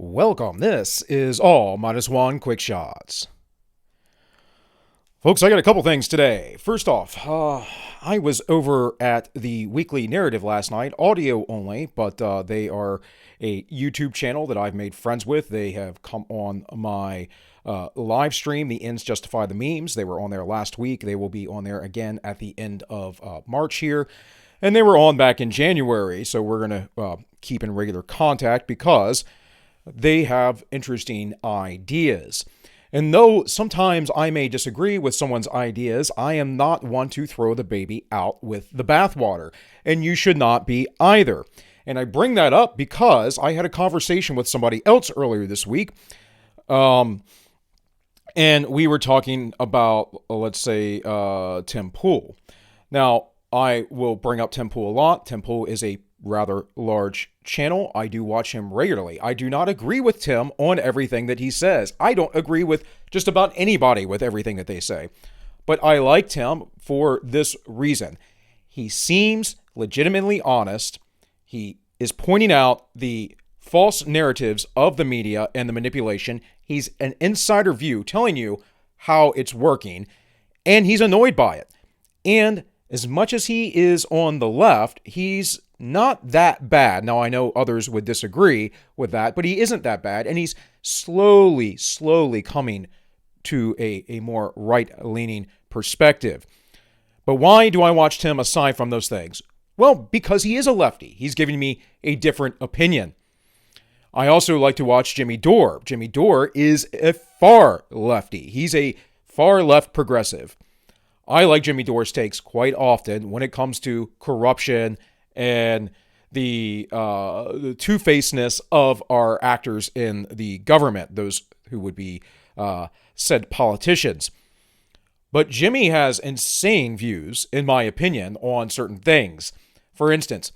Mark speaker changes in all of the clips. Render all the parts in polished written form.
Speaker 1: Welcome. This is all minus one quick shots. Folks, I got a couple things today. First off, I was over at the Weekly Narrative last night, audio only, but they are a YouTube channel that I've made friends with. They have come on my live stream, The Ends Justify the Memes. They were on there last week. They will be on there again at the end of March here. And they were on back in January, so we're going to keep in regular contact because they have interesting ideas. And though sometimes I may disagree with someone's ideas, I am not one to throw the baby out with the bathwater. And you should not be either. And I bring that up because I had a conversation with somebody else earlier this week. And we were talking about, let's say, Tim Pool. Now, I will bring up Tim Pool a lot. Tim Pool is a rather large channel. I do watch him regularly. I do not agree with Tim on everything that he says. I don't agree with just about anybody with everything that they say. But I like Tim for this reason. He seems legitimately honest. He is pointing out the false narratives of the media and the manipulation. He's an insider view telling you how it's working, and he's annoyed by it. And as much as he is on the left, he's not that bad. Now, I know others would disagree with that, but he isn't that bad, and he's slowly coming to a more right-leaning perspective. But why do I watch Tim aside from those things? Well, because he is a lefty. He's giving me a different opinion. I also like to watch Jimmy Dore. Jimmy Dore is a far lefty. He's a far left progressive. I like Jimmy Dore's takes quite often when it comes to corruption and the two-facedness of our actors in the government, those who would be said politicians. But Jimmy has insane views, in my opinion, on certain things. For instance,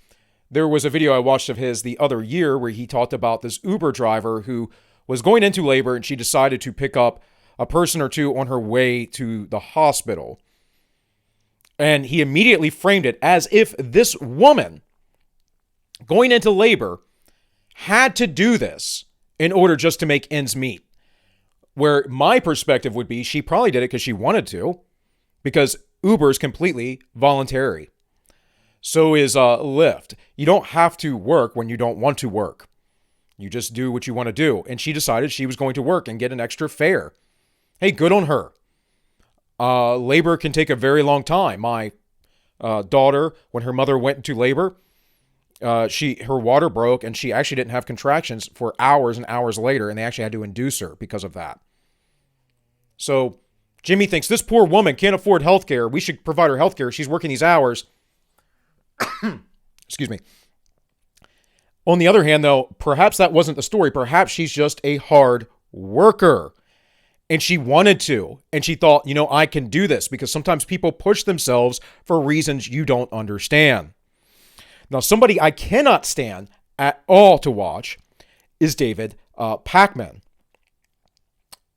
Speaker 1: there was a video I watched of his the other year where he talked about this Uber driver who was going into labor and she decided to pick up a person or two on her way to the hospital. And he immediately framed it as if this woman going into labor had to do this in order just to make ends meet. Where my perspective would be she probably did it because she wanted to, because Uber is completely voluntary. So is Lyft. You don't have to work when you don't want to work. You just do what you want to do. And she decided she was going to work and get an extra fare. Hey, good on her. Labor can take a very long time. My daughter, when her mother went into labor, her water broke and she actually didn't have contractions for hours and hours later, and they actually had to induce her because of that. So Jimmy thinks this poor woman can't afford health care. We should provide her health care. She's working these hours. Excuse me. On the other hand, though, perhaps that wasn't the story. Perhaps she's just a hard worker. And she wanted to, and she thought, I can do this, because sometimes people push themselves for reasons you don't understand. Now, somebody I cannot stand at all to watch is David Pakman.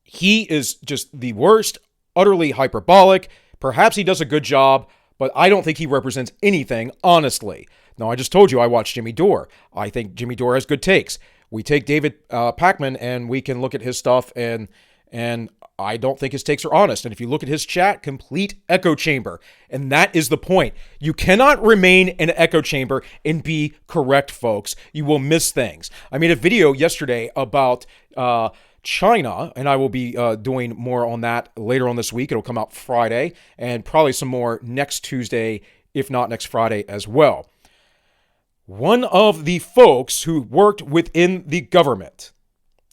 Speaker 1: He is just the worst, utterly hyperbolic. Perhaps he does a good job, but I don't think he represents anything honestly. Now, I just told you I watch Jimmy Dore. I think Jimmy Dore has good takes. We take David Pakman and we can look at his stuff and I don't think his takes are honest. And if you look at his chat, complete echo chamber. And that is the point. You cannot remain in an echo chamber and be correct, folks. You will miss things. I made a video yesterday about China, and I will be doing more on that later on this week. It'll come out Friday, and probably some more next Tuesday, if not next Friday as well. One of the folks who worked within the government,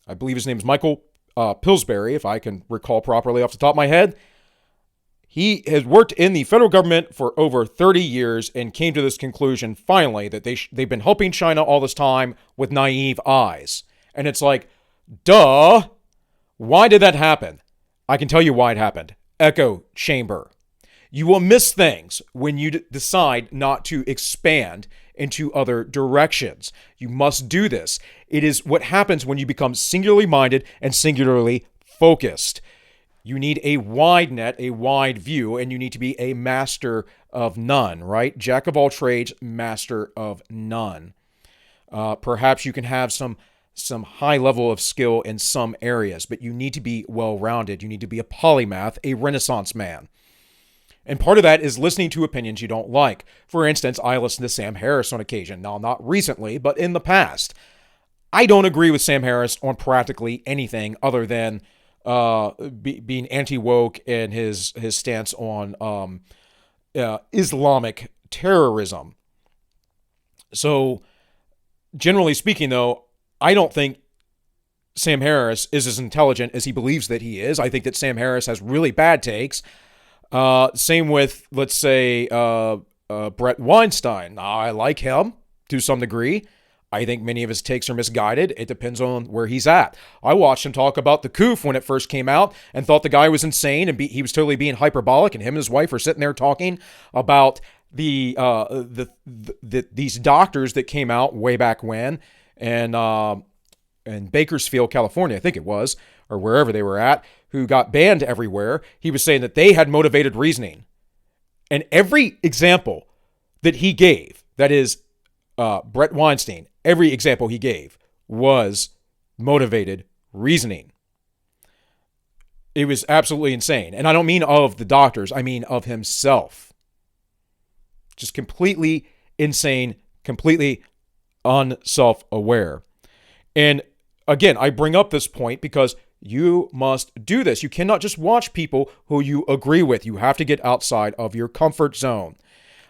Speaker 1: I believe his name is Michael Pillsbury, if I can recall properly off the top of my head. He has worked in the federal government for over 30 years and came to this conclusion finally that they've been helping China all this time with naive eyes. And it's like, duh, why did that happen? I can tell you why it happened. Echo chamber. You will miss things when you decide not to expand into other directions. You must do this. It is what happens when you become singularly minded and singularly focused. You need a wide net, a wide view, and you need to be a master of none, right? Jack of all trades, master of none. Perhaps you can have some some high level of skill in some areas, but you need to be well-rounded. You need to be a polymath, a Renaissance man. And part of that is listening to opinions you don't like. For instance, I listen to Sam Harris on occasion. Now, not recently, but in the past. I don't agree with Sam Harris on practically anything other than being anti-woke and his stance on Islamic terrorism. So, generally speaking, though, I don't think Sam Harris is as intelligent as he believes that he is. I think that Sam Harris has really bad takes. Same with, let's say, Brett Weinstein. I like him to some degree. I think many of his takes are misguided. It depends on where he's at. I watched him talk about the coof when it first came out and thought the guy was insane and he was totally being hyperbolic. And him and his wife are sitting there talking about these doctors that came out way back when, and in Bakersfield, California, I think it was, or wherever they were at, who got banned everywhere. He was saying that they had motivated reasoning. And every example that he gave, that is Brett Weinstein, every example he gave was motivated reasoning. It was absolutely insane. And I don't mean of the doctors, I mean of himself. Just completely insane, completely unself-aware. And again, I bring up this point because you must do this. You cannot just watch people who you agree with. You have to get outside of your comfort zone.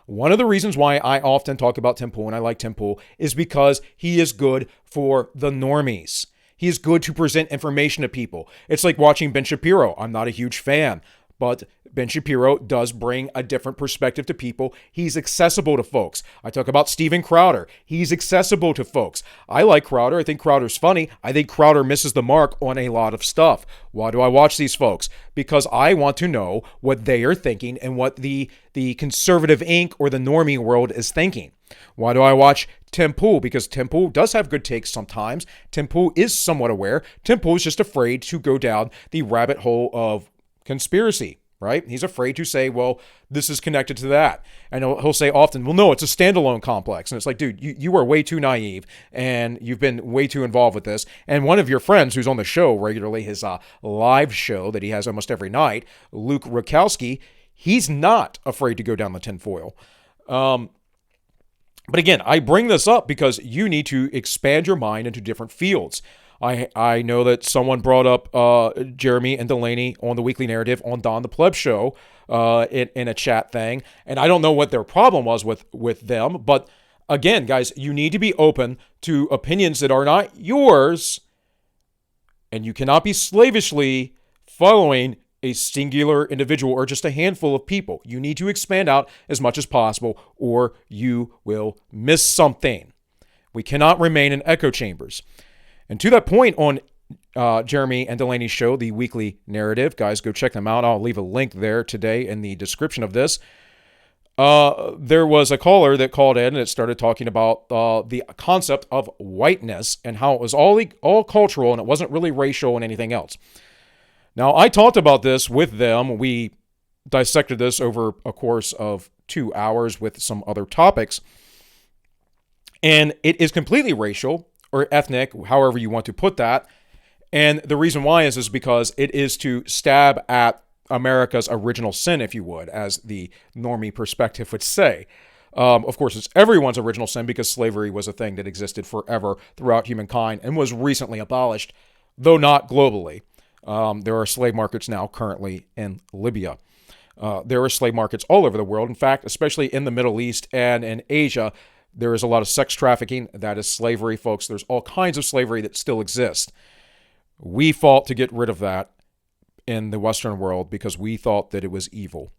Speaker 1: One of the reasons why I often talk about Tim Pool and I like Tim Pool is because he is good for the normies. He is good to present information to people. It's like watching Ben Shapiro. I'm not a huge fan, but Ben Shapiro does bring a different perspective to people. He's accessible to folks. I talk about Steven Crowder. He's accessible to folks. I like Crowder. I think Crowder's funny. I think Crowder misses the mark on a lot of stuff. Why do I watch these folks? Because I want to know what they are thinking and what the conservative Inc. or the normie world is thinking. Why do I watch Tim Pool? Because Tim Pool does have good takes sometimes. Tim Pool is somewhat aware. Tim Pool is just afraid to go down the rabbit hole of conspiracy. Right? He's afraid to say, well, this is connected to that. And he'll say often, well, no, it's a standalone complex. And it's like, dude, you are way too naive and you've been way too involved with this. And one of your friends who's on the show regularly, his live show that he has almost every night, Luke Rakowski, he's not afraid to go down the tinfoil. But again, I bring this up because you need to expand your mind into different fields. I know that someone brought up Jeremy and Delaney on the Weekly Narrative on Don the Pleb show in a chat thing, and I don't know what their problem was with them, but again, guys, you need to be open to opinions that are not yours, and you cannot be slavishly following a singular individual or just a handful of people. You need to expand out as much as possible, or you will miss something. We cannot remain in echo chambers. And to that point on Jeremy and Delaney's show, the Weekly Narrative, guys, go check them out. I'll leave a link there today in the description of this. There was a caller that called in and it started talking about the concept of whiteness and how it was all cultural and it wasn't really racial and anything else. Now, I talked about this with them. We dissected this over a course of 2 hours with some other topics. And it is completely racial or ethnic, however you want to put that. And the reason why is because it is to stab at America's original sin, if you would, as the normie perspective would say. Of course, it's everyone's original sin because slavery was a thing that existed forever throughout humankind and was recently abolished, though not globally. There are slave markets now currently in Libya. There are slave markets all over the world. In fact, especially in the Middle East and in Asia, there is a lot of sex trafficking. That is slavery, folks. There's all kinds of slavery that still exist. We fought to get rid of that in the Western world because we thought that it was evil.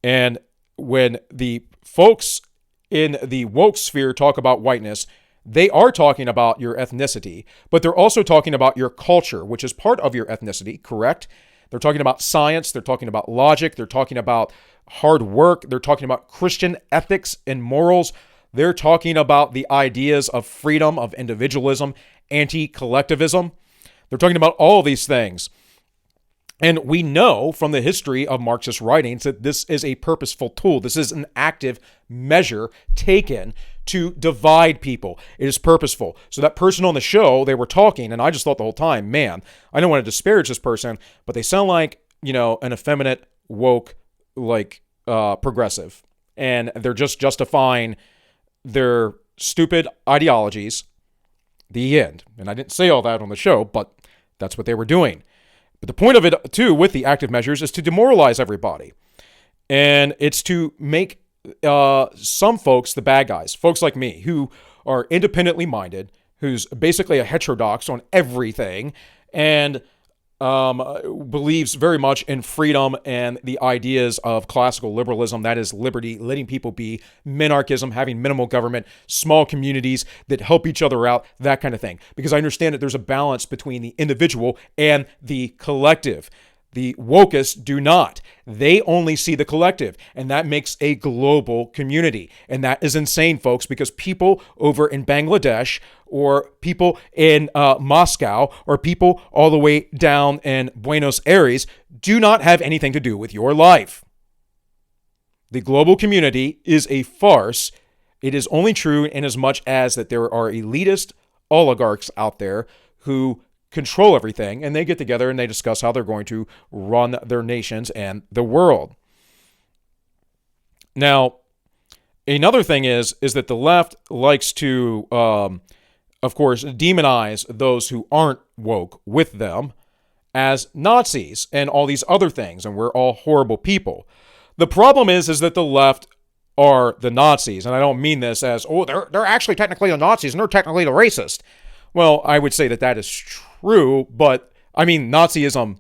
Speaker 1: And when the folks in the woke sphere talk about whiteness, they are talking about your ethnicity, but they're also talking about your culture, which is part of your ethnicity, correct? They're talking about science. They're talking about logic. They're talking about hard work. They're talking about Christian ethics and morals. They're talking about the ideas of freedom, of individualism, anti-collectivism. They're talking about all of these things. And we know from the history of Marxist writings that this is a purposeful tool. This is an active measure taken to divide people. It is purposeful. So that person on the show, they were talking, and I just thought the whole time, man, I don't want to disparage this person, but they sound like, an effeminate, woke, progressive. And they're just justifying their stupid ideologies. The end. And I didn't say all that on the show, but that's what they were doing. But the point of it, too, with the active measures is to demoralize everybody. And it's to make some folks the bad guys, folks like me, who are independently minded, who's basically a heterodox on everything, and believes very much in freedom and the ideas of classical liberalism, that is liberty, letting people be, minarchism, having minimal government, small communities that help each other out, that kind of thing. Because I understand that there's a balance between the individual and the collective. The wokeists do not. They only see the collective, and that makes a global community. And that is insane, folks, because people over in Bangladesh or people in Moscow or people all the way down in Buenos Aires do not have anything to do with your life. The global community is a farce. It is only true in as much as that there are elitist oligarchs out there who control everything, and they get together and they discuss how they're going to run their nations and the world. Now, another thing is that the left likes to, of course, demonize those who aren't woke with them as Nazis and all these other things, and we're all horrible people. The problem is that the left are the Nazis, and I don't mean this as, they're actually technically the Nazis and they're technically the racist. Well, I would say that is true, but I mean, Nazism,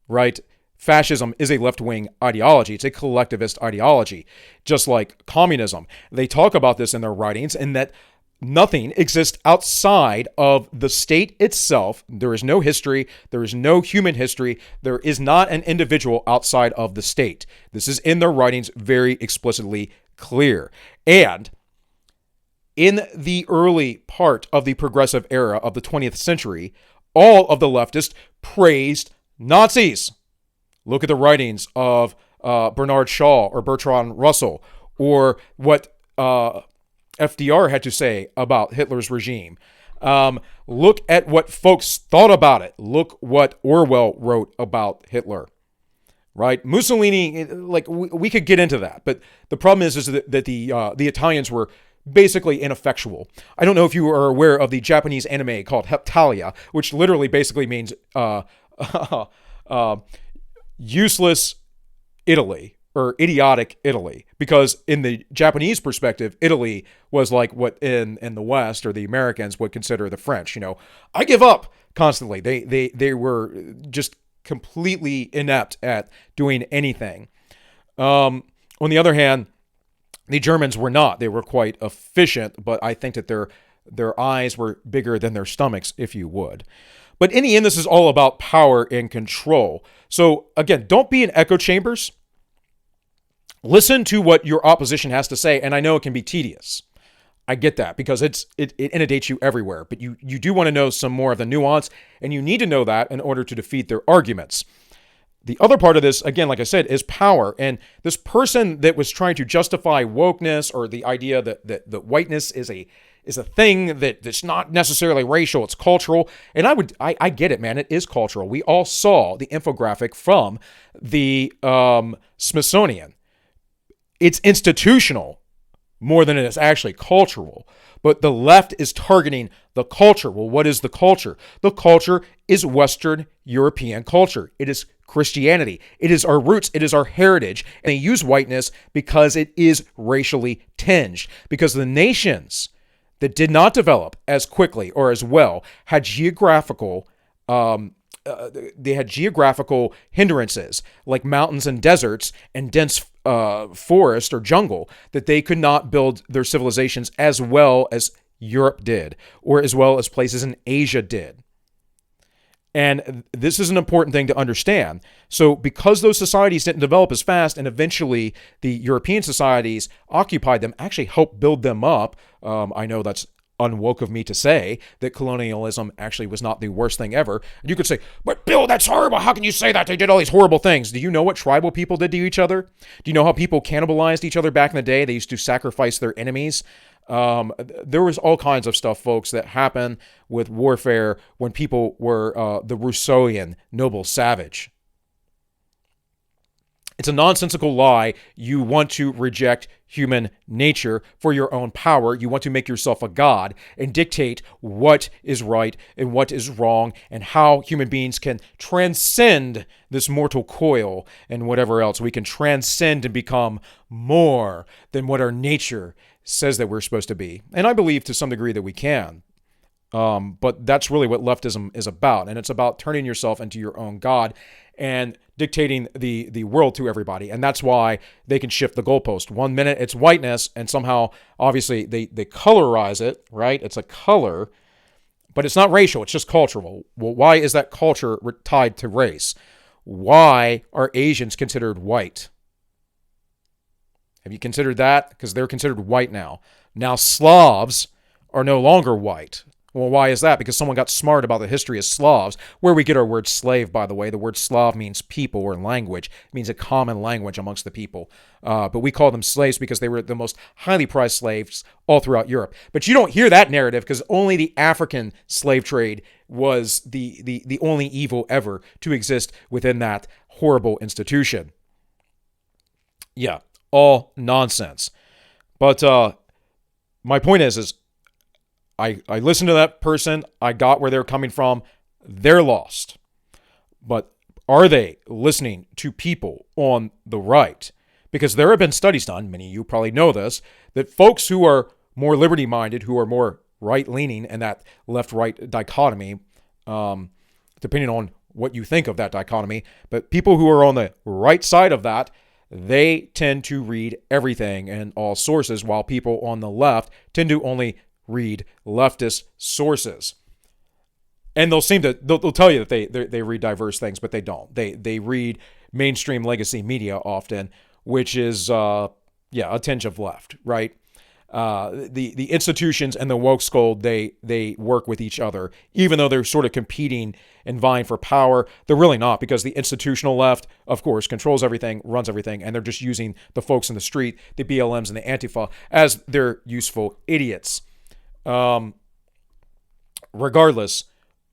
Speaker 1: right? Fascism is a left-wing ideology. It's a collectivist ideology, just like communism. They talk about this in their writings, and that nothing exists outside of the state itself. There is no history. There is no human history. There is not an individual outside of the state. This is in their writings very explicitly clear. And in the early part of the progressive era of the 20th century, all of the leftists praised Nazis. Look at the writings of Bernard Shaw or Bertrand Russell, or what FDR had to say about Hitler's regime. Look at what folks thought about it. Look what Orwell wrote about Hitler. Right? Mussolini, we could get into that, but the problem is that the Italians were basically ineffectual. I don't know if you are aware of the Japanese anime called Heptalia, which literally basically means useless Italy, or idiotic Italy, because in the Japanese perspective, Italy was like what in the West or the Americans would consider the French. I give up constantly. They were just completely inept at doing anything. On the other hand, the Germans were not. They were quite efficient, but I think that their eyes were bigger than their stomachs, if you would. But in the end, this is all about power and control. So again, don't be in echo chambers. Listen to what your opposition has to say, and I know it can be tedious. I get that, because it inundates you everywhere. But you do want to know some more of the nuance, and you need to know that in order to defeat their arguments. The other part of this, again, like I said, is power. And this person that was trying to justify wokeness, or the idea that whiteness is a thing that's not necessarily racial, it's cultural. And I get it, man. It is cultural. We all saw the infographic from the Smithsonian. It's institutional more than it is actually cultural. But the left is targeting the culture. Well, what is the culture? The culture is Western European culture. It is Christianity. It is our roots. It is our heritage. And they use whiteness because it is racially tinged. Because the nations that did not develop as quickly or as well had geographical hindrances like mountains and deserts and dense forest or jungle, that they could not build their civilizations as well as Europe did, or as well as places in Asia did. And this is an important thing to understand. So because those societies didn't develop as fast, and eventually the European societies occupied them, actually helped build them up. I know that's unwoke of me to say that colonialism actually was not the worst thing ever. And you could say, but Bill, that's horrible. How can you say that? They did all these horrible things. Do you know what tribal people did to each other? Do you know how people cannibalized each other back in the day? They used to sacrifice their enemies There was all kinds of stuff, folks, that happened with warfare when people were the Rousseauian noble savage. It's a nonsensical lie. You want to reject human nature for your own power. You want to make yourself a god and dictate what is right and what is wrong and how human beings can transcend this mortal coil and whatever else. We can transcend and become more than what our nature says that we're supposed to be. And I believe to some degree that we can. But that's really what leftism is about. And it's about turning yourself into your own god and dictating the world to everybody. And that's why they can shift the goalpost. 1 minute it's whiteness, and somehow, obviously, they colorize it, right? It's a color, but it's not racial. It's just cultural. Well, why is that culture tied to race? Why are Asians considered white? Have you considered that? Because they're considered white now. Now Slavs are no longer white. Well, why is that? Because someone got smart about the history of Slavs, where we get our word slave, by the way. The word Slav means people or language. It means a common language amongst the people. But we call them slaves because they were the most highly prized slaves all throughout Europe. But you don't hear that narrative because only the African slave trade was the only evil ever to exist within that horrible institution. Yeah, all nonsense. But my point is I listened to that person. I got where they're coming from. They're lost. But are they listening to people on the right? Because there have been studies done, many of you probably know this, that folks who are more liberty-minded, who are more right-leaning in that left-right dichotomy, depending on what you think of that dichotomy, but people who are on the right side of that, they tend to read everything and all sources, while people on the left tend to only read leftist sources. And they'll tell you that they read diverse things, but they don't. They read mainstream legacy media often, which is a tinge of left, right? The institutions and the woke scold, they work with each other, even though they're sort of competing and vying for power. They're really not, because the institutional left, of course, controls everything, runs everything, and they're just using the folks in the street, the BLMs and the Antifa, as their useful idiots. Regardless,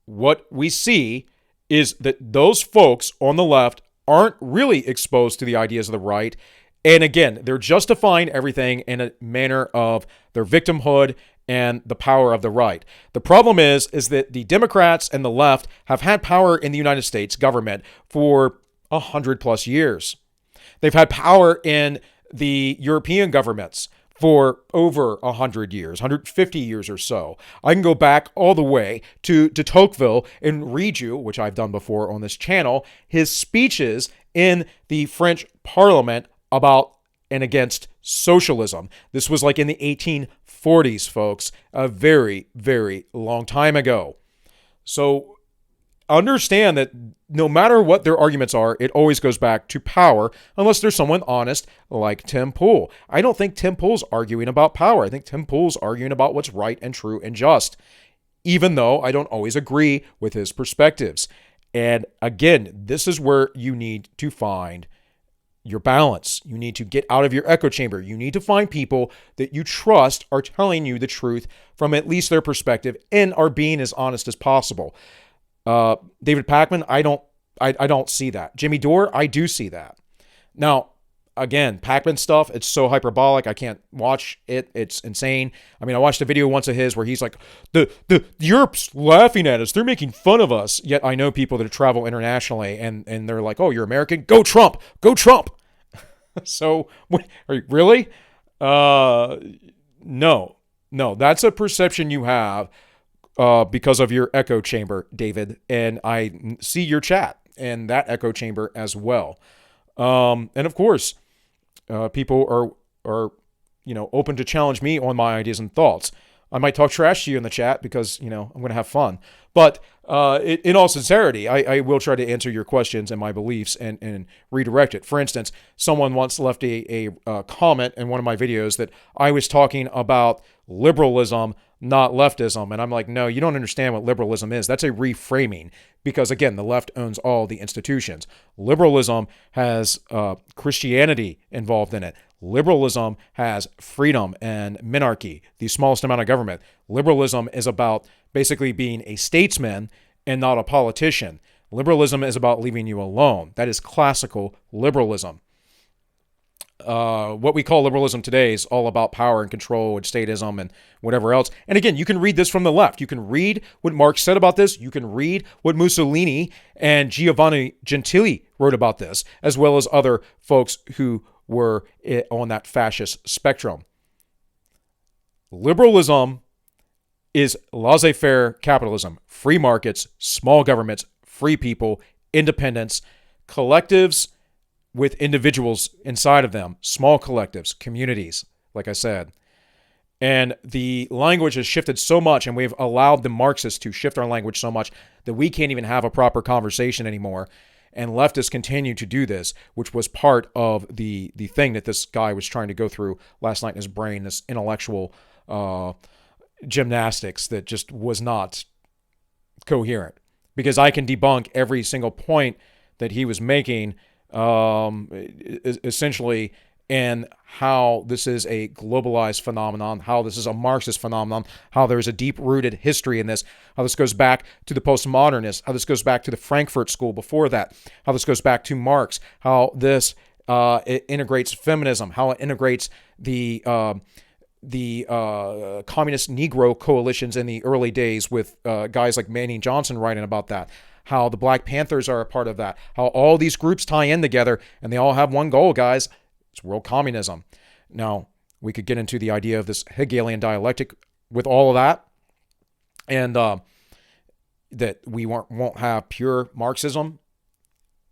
Speaker 1: what we see is that those folks on the left aren't really exposed to the ideas of the right. And again, they're justifying everything in a manner of their victimhood and the power of the right. The problem is that the Democrats and the left have had power in the United States government for 100+ years. They've had power in the European governments for over 100 years, 150 years or so. I can go back all the way to de Tocqueville and read you, which I've done before on this channel, his speeches in the French Parliament about and against socialism. This was like in the 1840s, folks, a very, very long time ago. So understand that no matter what their arguments are, it always goes back to power, unless there's someone honest like Tim Pool. I don't think Tim Pool's arguing about power. I think Tim Pool's arguing about what's right and true and just, even though I don't always agree with his perspectives. And again, this is where you need to find your balance. You need to get out of your echo chamber. You need to find people that you trust are telling you the truth from at least their perspective and are being as honest as possible. David Pakman, I don't see that. Jimmy Dore, I do see that. Now, again, Pakman stuff, it's so hyperbolic. I can't watch it. It's insane. I mean, I watched a video once of his where he's like, the Europe's laughing at us. They're making fun of us. Yet I know people that travel internationally and they're like, oh, you're American? Go Trump. Go Trump. So, are you really? No, that's a perception you have because of your echo chamber, David. And I see your chat and that echo chamber as well. And of course, people are open to challenge me on my ideas and thoughts. I might talk trash to you in the chat because, I'm going to have fun. But in all sincerity, I will try to answer your questions and my beliefs and redirect it. For instance, someone once left a comment in one of my videos that I was talking about liberalism, not leftism. And I'm like, no, you don't understand what liberalism is. That's a reframing because, again, the left owns all the institutions. Liberalism has Christianity involved in it. Liberalism has freedom and minarchy, the smallest amount of government. Liberalism is about basically being a statesman and not a politician. Liberalism is about leaving you alone. That is classical liberalism. What we call liberalism today is all about power and control and statism and whatever else. And again, you can read this from the left. You can read what Marx said about this. You can read what Mussolini and Giovanni Gentili wrote about this, as well as other folks who were on that fascist spectrum. Liberalism is laissez-faire capitalism, free markets, small governments, free people, independence, collectives with individuals inside of them, small collectives, communities, like I said. And the language has shifted so much, and we've allowed the Marxists to shift our language so much that we can't even have a proper conversation anymore. And leftists continue to do this, which was part of the thing that this guy was trying to go through last night in his brain, this intellectual gymnastics that just was not coherent. Because I can debunk every single point that he was making, essentially, and how this is a globalized phenomenon, how this is a Marxist phenomenon, how there's a deep-rooted history in this, how this goes back to the postmodernists, how this goes back to the Frankfurt School before that, how this goes back to Marx, how this it integrates feminism, how it integrates the communist Negro coalitions in the early days with guys like Manning Johnson writing about that, how the Black Panthers are a part of that, how all these groups tie in together and they all have one goal, guys. It's world communism. Now, we could get into the idea of this Hegelian dialectic with all of that, and that we won't have pure Marxism.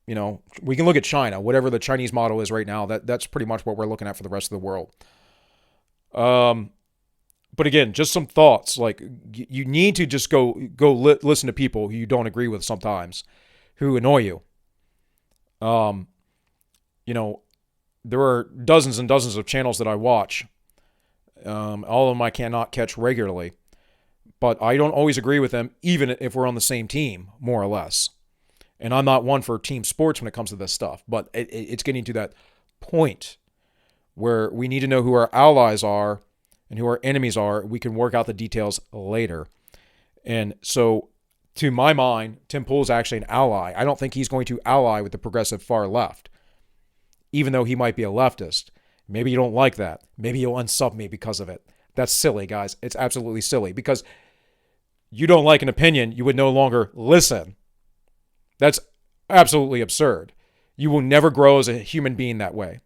Speaker 1: You know, we can look at China, whatever the Chinese model is right now. That's pretty much what we're looking at for the rest of the world. But again, just some thoughts. Like, you need to just go listen to people who you don't agree with sometimes, who annoy you. You know, there are dozens and dozens of channels that I watch. All of them I cannot catch regularly, but I don't always agree with them, even if we're on the same team, more or less. And I'm not one for team sports when it comes to this stuff, but it's getting to that point where we need to know who our allies are and who our enemies are. We can work out the details later. And so, to my mind, Tim Pool is actually an ally. I don't think he's going to ally with the progressive far left, even though he might be a leftist. Maybe you don't like that. Maybe you'll unsub me because of it. That's silly, guys. It's absolutely silly, because you don't like an opinion, you would no longer listen. That's absolutely absurd. You will never grow as a human being that way.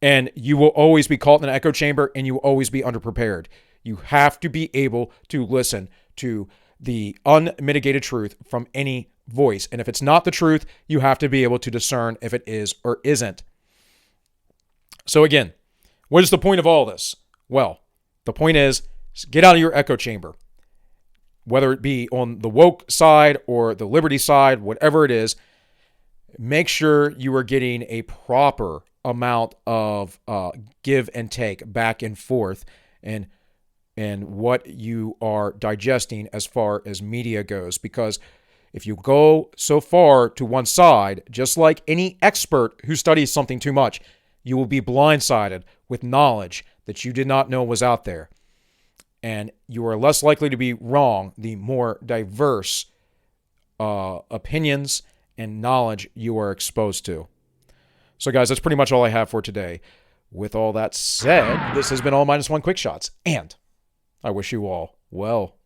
Speaker 1: And you will always be caught in an echo chamber, and you will always be underprepared. You have to be able to listen to the unmitigated truth from any voice. And if it's not the truth, you have to be able to discern if it is or isn't. So again, what is the point of all this? Well, the point is, get out of your echo chamber. Whether it be on the woke side or the liberty side, whatever it is, make sure you are getting a proper amount of give and take back and forth, and what you are digesting as far as media goes. Because if you go so far to one side, just like any expert who studies something too much, you will be blindsided with knowledge that you did not know was out there. And you are less likely to be wrong the more diverse opinions and knowledge you are exposed to. So guys, that's pretty much all I have for today. With all that said, this has been All Minus One Quick Shots, and I wish you all well.